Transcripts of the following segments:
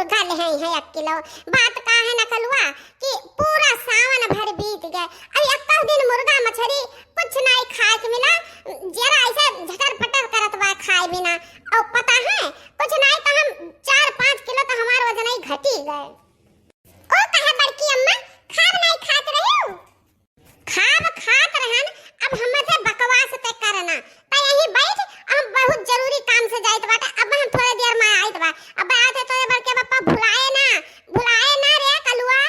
मुर्गा ले हैं 1 किलो। बात का है ना कलुआ कि पूरा सावन भर बीत गए, अब 1 दिन मुर्गा मछली कुछ नहीं खाए के मिला, जरा ऐसे झटर पटर करत बा खाए बिना। और पता है कुछ नहीं तो हम 4-5 किलो तो हमार वजन ही घटी गए। ओ कहे बड़की अम्मा खाब नहीं खात रही, खाब खात रहन, अब हमसे बकवास ते करना तो यही बैठ, हम बहुत जरूरी काम से जाइत बाटे, अब हम थोड़ी देर में आइत बा। अब आते तो बड़के पापा भुलाए ना रे कलुआ।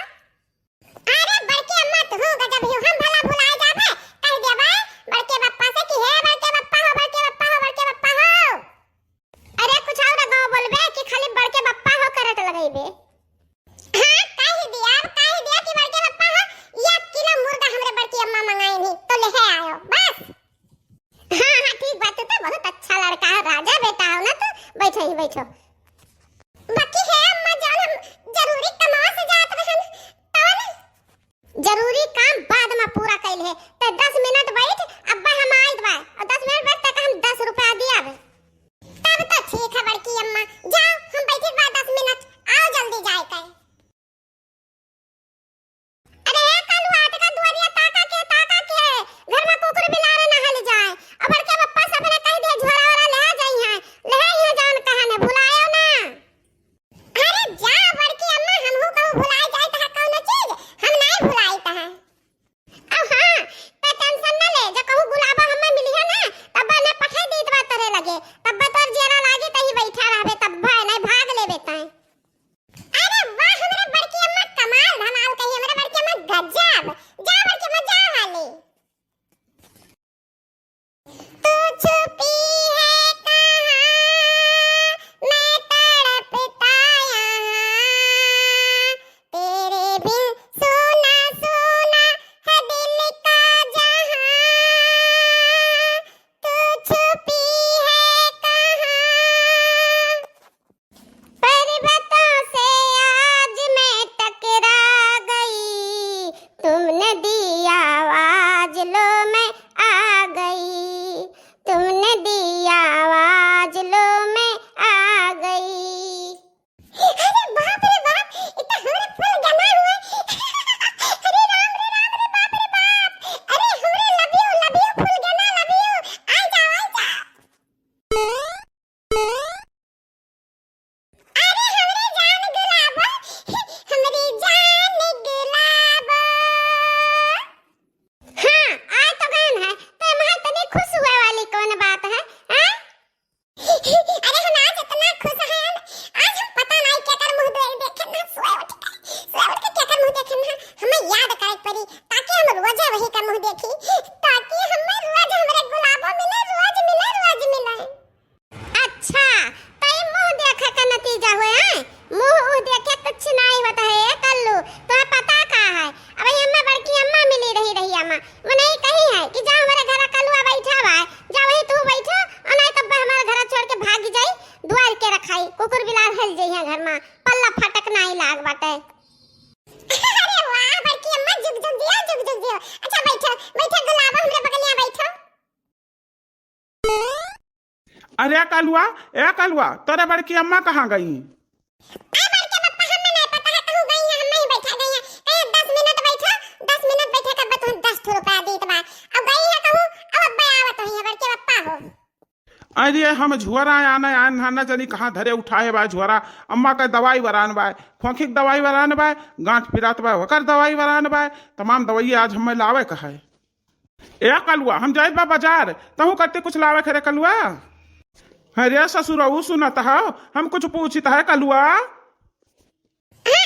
अरे बड़की अम्मा तू गजब ही, हम भला भुलाए जाबे कह देबे बड़के पापा से कि हे बड़के पापा हो, बड़के पापा हो, बड़के पापा हो। अरे कुछ और गाँव बोलबे कि खाली बड़के पापा हो करत लगइबे। हां कह दिया कि बड़के पापा हो, 1 किलो मुर्गा हमरे बड़की अम्मा मंगाई नहीं तो ले आयो बस। हाँ ठीक बात, तो बहुत अच्छा लड़का है, राजा बेटा हो ना, तो बैठो ही बैठो। बाकी है अम्मा जान, हम जरूरी कमावा से जात रहन तवन जरूरी काम बाद में पूरा कैल है, तो 10 मिनट बैठ, अब्बा हम आइत बा और 10 मिनट बैठ तक हम 10 रुपया दियाबे। तब तो ठीक है बड़की अम्मा, जाओ हम बैठे बा 10 मिनट, आओ जल्दी जाए कहे। अरे कलुआ का दुआरिया ताका के घर में कुकुर बिलारे न हल जाए, अब बड़के पप्पा सब ने कह दिया झोरा वाला ले जाई है, ले यहाँ जान कहने भुलायो ना। अरे जा बड़की अम्मा, हमहू कहूं भुलाए जाए तो कौन चीज, हम नहीं भुलाई त है। अब हां तो टेंशन न ले, जो कहूं बुलावा हमें मिली है ना, तब ने पठा दीत बा तरे लगे, तब तोर जेरा लागे तही बैठा रहबे, तब नहीं भाग लेबे तय। अरे वाह हमरे बड़की अम्मा, कमाल धमाल कही हमरे बड़की अम्मा, गजब। जा बड़की अम्मा जा हाली। तू छुपी है कहाँ, मैं तड़पता यहाँ, तेरे बिन सोना सोना है दिल का जहाँ, तू छुपी है कहाँ। पर्वतों से आज मैं टकरा गई, तुमने दी आवाज लो मैं आ गई, तुमने दी आवाज लो मैं आ गई। अरे बाप रे बाप, इतना हमरे फूल गना हुए। अरे राम रे बाप रे बाप, अरे हमरे लव यू फूल गना, लव यू, आ जाओ। अरे हमरे जान गुलाबो, हमरी जान गुलाबो। हाँ आज तो गन है, तो मैं तनी खुश हुए वाली कौन बात है, हाँ? अरे हम आज इतना खुश हैं, आज हम पता नहीं क्या कर मुंह देखे ना, सोए उठ के क्या कर मुंह देखे ना, हमें याद करे पड़ी ताकि हम रोज वही का मुंह देखी, ताकि हमें रोज हमरे गुलाबो मिले, रोज मिले। अच्छा तो ये मुंह देखे का नतीजा हुए हैं, मुंह देखे कुछ नहीं होता है कल्लू, तो पता का है। अब ये हमें बड़की अम्मा मिली रही अम्मा, वो नहीं कही है कि जा हमारे घर कलुआ बैठा बा, जा वही तू बैठो, और नहीं तब हमारे घर छोड़ के भाग जाई, द्वार के रखाई, कुकुर बिलार हल जाई है घर में, पल्ला फटक नहीं लाग बाटे। अरे वाह बड़की अम्मा, जुग दियो। अच्छा बैठो गुलाबो, हमरे बगलिया बैठो। अरे कलुआ तोरे बड़की अम्मा कहाँ गई? आ बड़के पप्पा हमें नहीं पता है कहूं गई है, हम नहीं बैठा गई है, कहे 10 मिनट बैठो, 10 मिनट बैठे के बाद तुम 10 रुपया देत बा, अब गई है कहूं, अब अब्बा आवत है बड़के पप्पा हो। अरे हम झुआरा आना जानी कहाँ धरे उठाए बा झुआरा, अम्मा का दवाई वरान बा, खोखी दवाई वरान बा, गांठ फिरात बा होकर दवाई वरान बा, तमाम दवाई आज हमें लावे कहा है। ए कलुआ हम जाए बा बाजार, तहु करते कुछ लावे खरे कलुआ। अरे ससुरऊ सुनत हो, हम कुछ पूछत है कलुआ। हम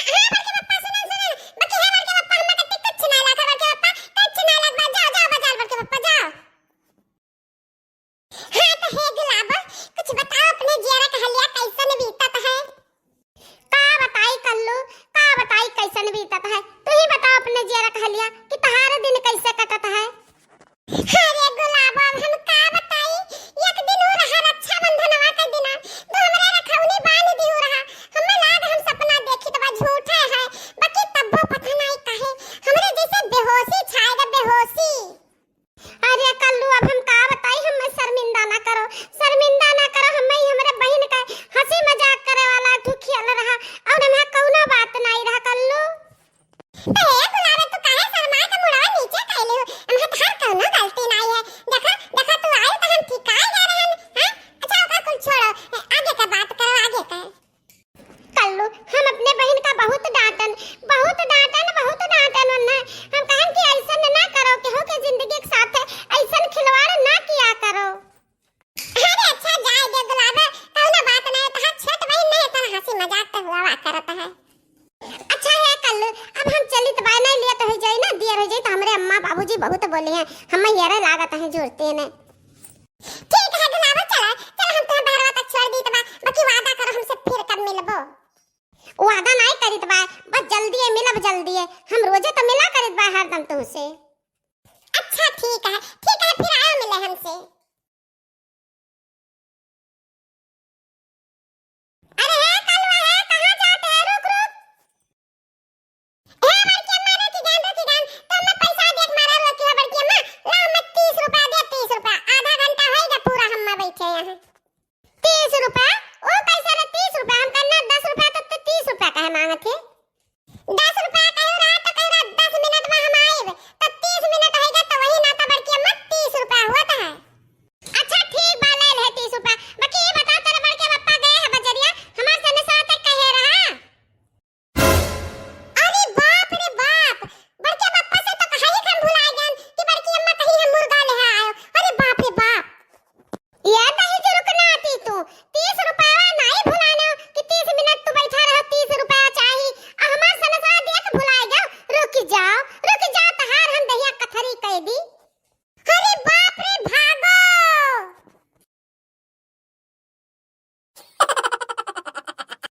भरवा करता है। अच्छा है कल अब हम चली तो बाय नहीं लिया तो हो जाई ना दिया हो जाई तो हमरे अम्मा बाबूजी बहुत बोले हैं हम येरे लागत है जोड़ते ने। ठीक है गुलाबो चला चल हम तो भरवा तक छोड़ दी तो बाकी वादा करो हमसे फिर कब मिलबो। वादा नहीं करित बा बस जल्दी मिलब जल्दी है हम रोजे तो मिला करित बा हरदम तुमसे। अच्छा ठीक है फिर आयो मिले हमसे।